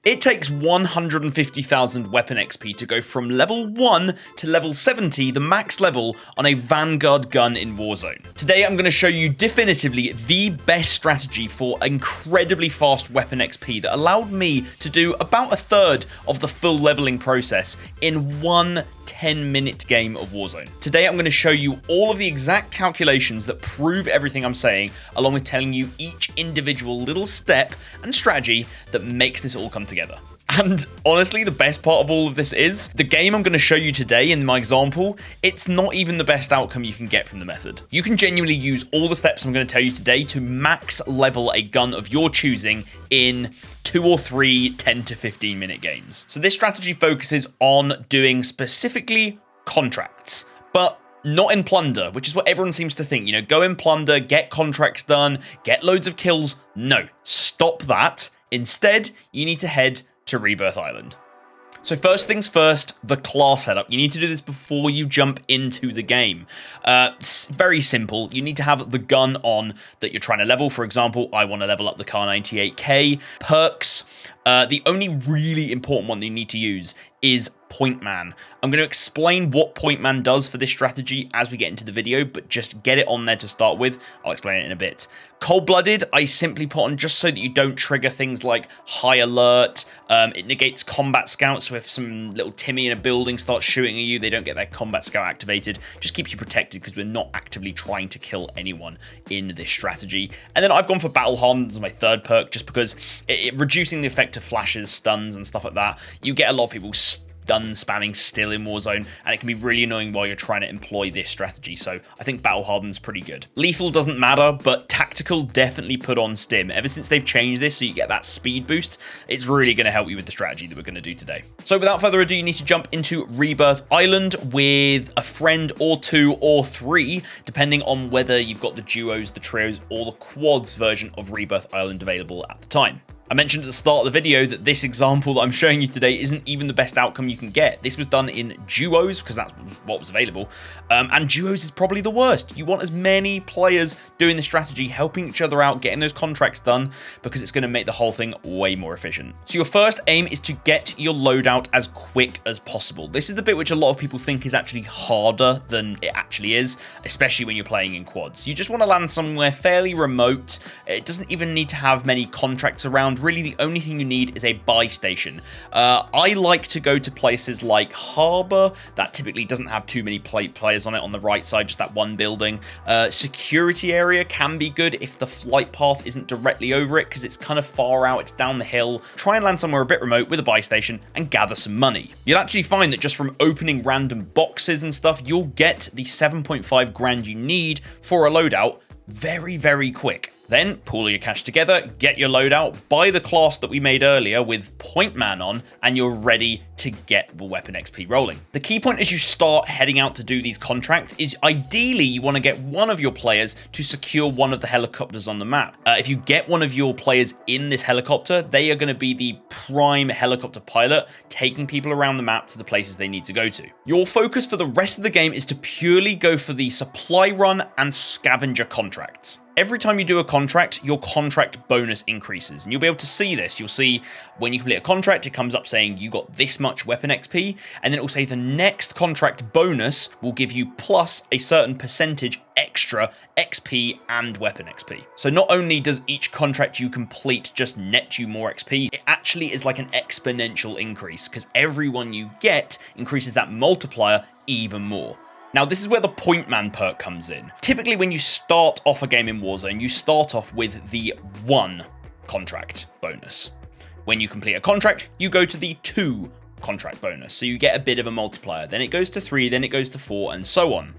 It takes 150,000 weapon XP to go from level 1 to level 70, the max level on a Vanguard gun in Warzone. Today I'm going to show you definitively the best strategy for incredibly fast weapon XP that allowed me to do about a third of the full leveling process in one 10-minute game of Warzone. Today I'm going to show you all of the exact calculations that prove everything I'm saying, along with telling you each individual little step and strategy that makes this all come together. And honestly, the best part of all of this is, the game I'm going to show you today in my example, it's not even the best outcome you can get from the method. You can genuinely use all the steps I'm going to tell you today to max level a gun of your choosing in 2 or 3 10 to 15 minute games. So this strategy focuses on doing specifically contracts, but not in Plunder, which is what everyone seems to think. You know, go in Plunder, get contracts done, get loads of kills. No, stop that. Instead, you need to head to Rebirth Island. So first things first, the class setup. You need to do this before you jump into the game. Very simple. You need to have the gun on that you're trying to level. For example, I want to level up the Kar 98K. Perks. The only really important one that you need to use is Point Man. I'm going to explain what Point Man does for this strategy as we get into the video, but just get it on there to start with. I'll explain it in a bit. Cold-Blooded, I simply put on just so that you don't trigger things like High Alert. It negates Combat Scout, so if some little Timmy in a building starts shooting at you, they don't get their Combat Scout activated. Just keeps you protected because we're not actively trying to kill anyone in this strategy. And then I've gone for Battle Hardened as my third perk, just because reducing the effect of flashes, stuns, and stuff like that. You get a lot of people stun spamming still in Warzone, and it can be really annoying while you're trying to employ this strategy, so I think Battle Hardened's pretty good. Lethal doesn't matter, but Tactical definitely put on Stim. Ever since they've changed this so you get that speed boost, it's really going to help you with the strategy that we're going to do today. So without further ado, you need to jump into Rebirth Island with a friend or 2 or 3, depending on whether you've got the duos, the trios, or the quads version of Rebirth Island available at the time. I mentioned at the start of the video that this example that I'm showing you today isn't even the best outcome you can get. This was done in duos because that's what was available. And duos is probably the worst. You want as many players doing the strategy, helping each other out, getting those contracts done, because it's going to make the whole thing way more efficient. So your first aim is to get your loadout as quick as possible. This is the bit which a lot of people think is actually harder than it actually is, especially when you're playing in quads. You just want to land somewhere fairly remote. It doesn't even need to have many contracts around. Really, the only thing you need is a buy station. I like to go to places like Harbour. That typically doesn't have too many players on it on the right side, just that one building. Security area can be good if the flight path isn't directly over it, because it's kind of far out, it's down the hill. Try and land somewhere a bit remote with a buy station and gather some money. You'll actually find that just from opening random boxes and stuff, you'll get the 7.5 grand you need for a loadout very, very quick. Then pool your cash together, get your loadout, buy the class that we made earlier with Point Man on, and you're ready to get the weapon XP rolling. The key point as you start heading out to do these contracts is ideally you want to get one of your players to secure one of the helicopters on the map. If you get one of your players in this helicopter, they are going to be the prime helicopter pilot, taking people around the map to the places they need to go to. Your focus for the rest of the game is to purely go for the Supply Run and Scavenger Contracts. Every time you do a contract, your contract bonus increases, and you'll be able to see this. You'll see when you complete a contract, it comes up saying you got this much weapon XP, and then it will say the next contract bonus will give you plus a certain percentage extra XP and weapon XP. So not only does each contract you complete just net you more XP, it actually is like an exponential increase, because every one you get increases that multiplier even more. Now, this is where the Point Man perk comes in. Typically, when you start off a game in Warzone, you start off with the 1 contract bonus. When you complete a contract, you go to the 2 contract bonus, so you get a bit of a multiplier. Then it goes to 3, then it goes to 4, and so on.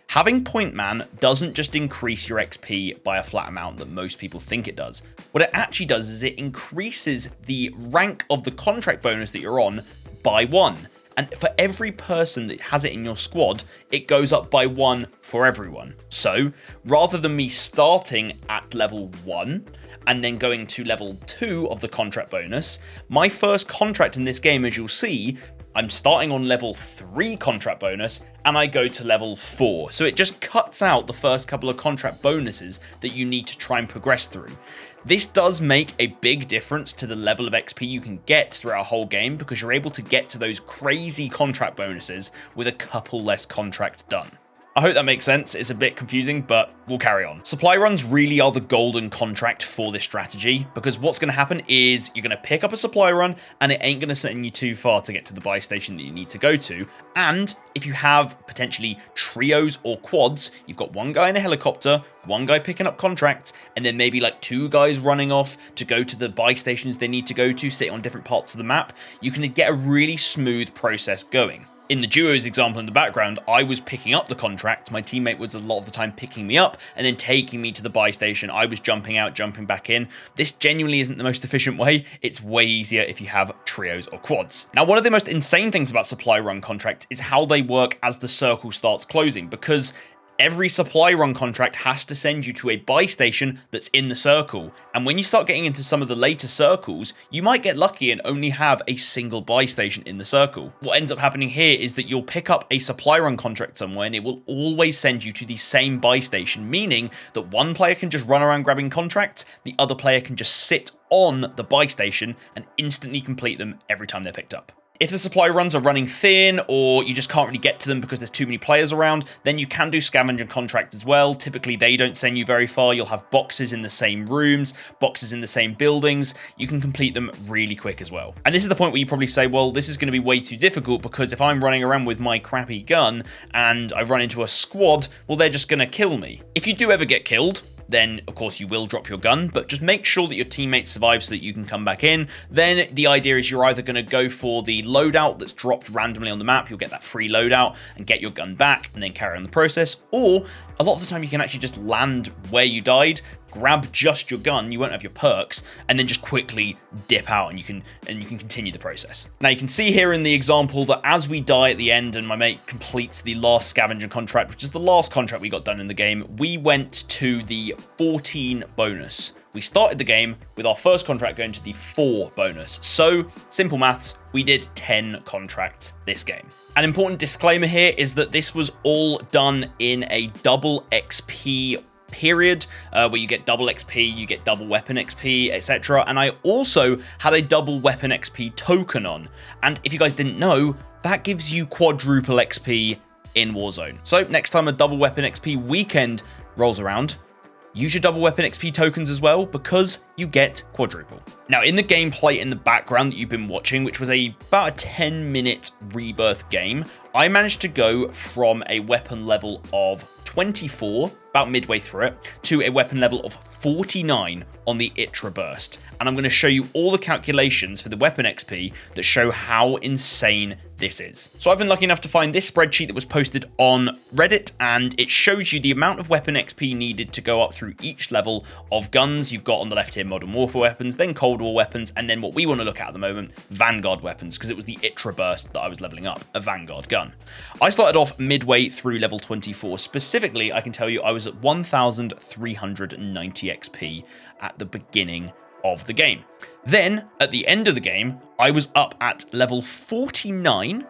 Having Point Man doesn't just increase your XP by a flat amount that most people think it does. What it actually does is it increases the rank of the contract bonus that you're on by 1. And for every person that has it in your squad, it goes up by 1 for everyone. So rather than me starting at level 1 and then going to level 2 of the contract bonus, my first contract in this game, as you'll see, I'm starting on level 3 contract bonus and I go to level 4. So it just cuts out the first couple of contract bonuses that you need to try and progress through. This does make a big difference to the level of XP you can get throughout a whole game because you're able to get to those crazy contract bonuses with a couple less contracts done. I hope that makes sense. It's a bit confusing, but we'll carry on. Supply runs really are the golden contract for this strategy because what's going to happen is you're going to pick up a supply run and it ain't going to send you too far to get to the buy station that you need to go to. And if you have potentially trios or quads, you've got one guy in a helicopter, one guy picking up contracts, and then maybe like two guys running off to go to the buy stations they need to go to, sitting on different parts of the map, you can get a really smooth process going. In the duos example in the background, I was picking up the contract. My teammate was a lot of the time picking me up and then taking me to the buy station. I was jumping out, jumping back in. This genuinely isn't the most efficient way. It's way easier if you have trios or quads. Now, one of the most insane things about supply run contracts is how they work as the circle starts closing, because every supply run contract has to send you to a buy station that's in the circle. And when you start getting into some of the later circles, you might get lucky and only have a single buy station in the circle. What ends up happening here is that you'll pick up a supply run contract somewhere and it will always send you to the same buy station, meaning that one player can just run around grabbing contracts, the other player can just sit on the buy station and instantly complete them every time they're picked up. If the supply runs are running thin or you just can't really get to them because there's too many players around, then you can do Scavenger Contracts as well. Typically, they don't send you very far. You'll have boxes in the same rooms, boxes in the same buildings. You can complete them really quick as well. And this is the point where you probably say, well, this is going to be way too difficult because if I'm running around with my crappy gun and I run into a squad, well, they're just going to kill me. If you do ever get killed, then of course you will drop your gun, but just make sure that your teammate survives so that you can come back in. Then the idea is you're either going to go for the loadout that's dropped randomly on the map, you'll get that free loadout and get your gun back and then carry on the process, or a lot of the time you can actually just land where you died, grab just your gun, you won't have your perks, and then just quickly dip out and you can continue the process. Now you can see here in the example that as we die at the end and my mate completes the last scavenger contract, which is the last contract we got done in the game, we went to the 14 bonus. We started the game with our first contract going to the 4 bonus. So, simple maths, we did 10 contracts this game. An important disclaimer here is that this was all done in a double XP period where you get double XP, you get double weapon XP, etc. And I also had a double weapon XP token on. And if you guys didn't know, that gives you quadruple XP in Warzone. So next time a double weapon XP weekend rolls around, use your double weapon XP tokens as well because you get quadruple. Now in the gameplay in the background that you've been watching, which was about a 10-minute Rebirth game, I managed to go from a weapon level of 24, about midway through it, to a weapon level of 49 on the Itra burst. And I'm going to show you all the calculations for the weapon XP that show how insane this is. So I've been lucky enough to find this spreadsheet that was posted on Reddit, and it shows you the amount of weapon XP needed to go up through each level of guns. You've got on the left here Modern Warfare weapons, then Cold War weapons, and then what we want to look at the moment, Vanguard weapons, because it was the Itra burst that I was leveling up, a Vanguard gun. I started off midway through level 24. Specifically, I can tell you I was at 1,390 XP at the beginning of the game. Then, at the end of the game, I was up at level 49,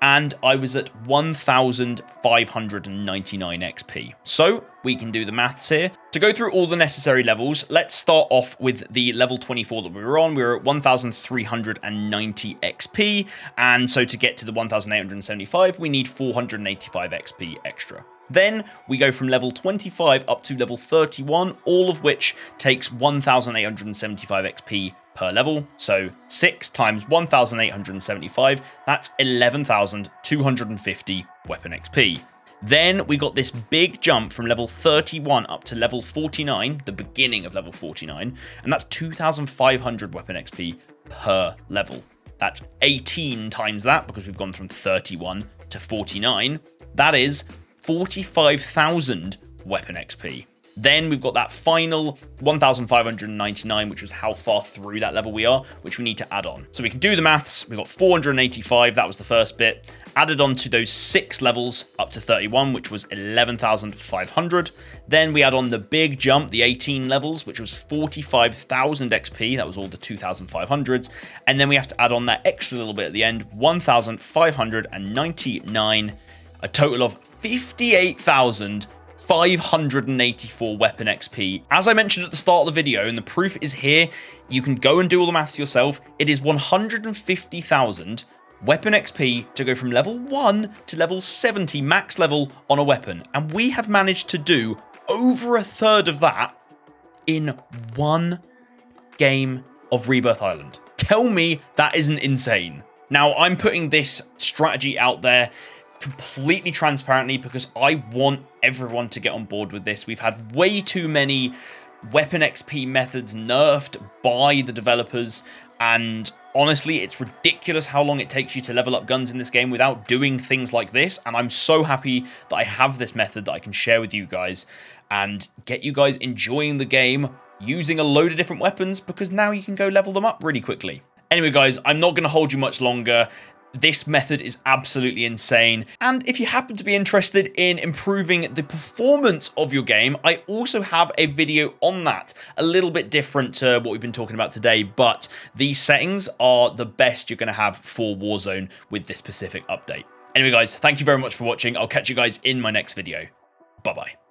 and I was at 1,599 XP. So, we can do the maths here. To go through all the necessary levels, let's start off with the level 24 that we were on. We were at 1,390 XP, and so to get to the 1,875, we need 485 XP extra. Then we go from level 25 up to level 31, all of which takes 1,875 XP per level. So 6 times 1,875, that's 11,250 weapon XP. Then we got this big jump from level 31 up to level 49, the beginning of level 49, and that's 2,500 weapon XP per level. That's 18 times that because we've gone from 31 to 49. That is 45,000 weapon XP. Then we've got that final 1,599, which was how far through that level we are, which we need to add on. So we can do the maths. We've got 485, that was the first bit. Added on to those 6 levels up to 31, which was 11,500. Then we add on the big jump, the 18 levels, which was 45,000 XP. That was all the 2,500s. And then we have to add on that extra little bit at the end, 1,599, a total of 58,000 584 weapon XP. As I mentioned at the start of the video, and the proof is here, you can go and do all the maths yourself. It is 150,000 weapon XP to go from level 1 to level 70 max level on a weapon. And we have managed to do over a third of that in one game of Rebirth Island. Tell me that isn't insane. Now, I'm putting this strategy out there completely transparently because I want everyone to get on board with this. We've had way too many weapon XP methods nerfed by the developers, and honestly, it's ridiculous how long it takes you to level up guns in this game without doing things like this, and I'm so happy that I have this method that I can share with you guys and get you guys enjoying the game using a load of different weapons, because now you can go level them up really quickly. Anyway, guys, I'm not going to hold you much longer. This method is absolutely insane. And if you happen to be interested in improving the performance of your game, I also have a video on that. A little bit different to what we've been talking about today, but these settings are the best you're going to have for Warzone with this Pacific update. Anyway, guys, thank you very much for watching. I'll catch you guys in my next video. Bye-bye.